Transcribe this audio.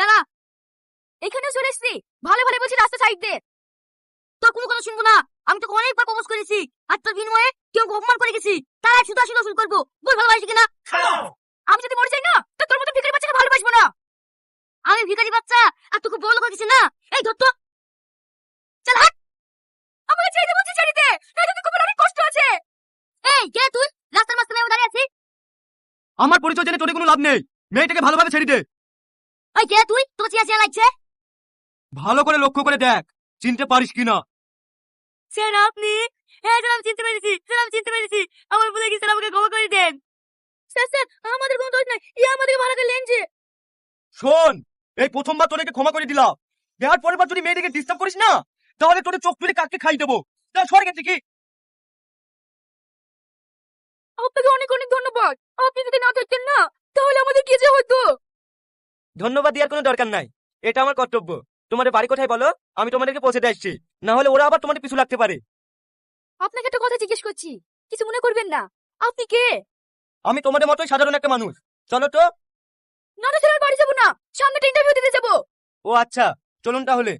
জ্বালা, এখানে চলে এসছি, ভালো ভালো বলছি রাস্তা সাইড দে। তোর কোনো কথা শুনবো না। আমি তোকে অনেকবার প্রপোজ করেছি, আর তোর বিনিময়ে কেউ অপমান করে গেছি, তার শুধু আসলে ওসুল করবো। বল ভালোবাসি কিনা? আমি যদি মরে যাই না, তো তোর মতো ভিখারি বাচ্চাকে ভালোবাসবো না। আমি ভিখারি বাচ্চা, আর তুই খুব বড় লোক হয়েছিস না। এই ধর তো, চল হাট। আমাকে ছেড়ে দে বলছি, ছেড়ে দে, নয়তো তোর কপালে অনেক কষ্ট আছে। এই কে তুই? রাস্তার মাঝখানে আমি দাঁড়িয়ে আছি। আমার পরিচয় জেনে তোর কোনো লাভ নেই। মেয়েটাকে ভালোভাবে ছেড়ে দে। ওই কে তুই? তোকে চিয়া চিয়া লাগছে। ভালো করে লক্ষ্য করে দেখ, চিনতে পারিস কিনা। স্যার আপনি? হ্যাঁ স্যার, আমি চিনতে পেরেছি, স্যার আমি চিনতে পেরেছি। আমার ভুলে গেছি, স্যার আমাকে ক্ষমা করে দেন। স্যার স্যার, আমাদের কোনো দোষ নাই, ইয়ে আমাদেরকে ভাড়া করে লেনছে। শোন, এই প্রথমবার তোদেরকে ক্ষমা করে দিলাম। দেওয়ার পরের বার যদি মেয়েটাকে ডিস্টার্ব করিস না, তাহলে তোদের চোখ তুলে কাককে খাই দেবো। তা সরে গেছে কি? আপনাকে অনেক অনেক ধন্যবাদ। আপনি যদি না থাকতেন না, তাহলে আমাদের কি যে হতো। ধন্যবাদ দেওয়ার কোনো দরকার নাই, এটা আমার কর্তব্য। তোমাদের বাড়ি কোথায় বলো, আমি তোমাদেরকে পৌঁছে দিয়ে আসছি। না হলে ওরা আবার তোমাদের পিছু লাগতে পারে। আপনাকে একটা কথা জিজ্ঞেস করছি, কিছু মনে করবেন না। আপনি কে? আমি তোমাদের মতোই সাধারণ একটা মানুষ। চলো তো। না না স্যার, আমি বাড়ি যাবো না, সামনে ইন্টারভিউ দিতে যাবো। ও আচ্ছা, চলুন তাহলে।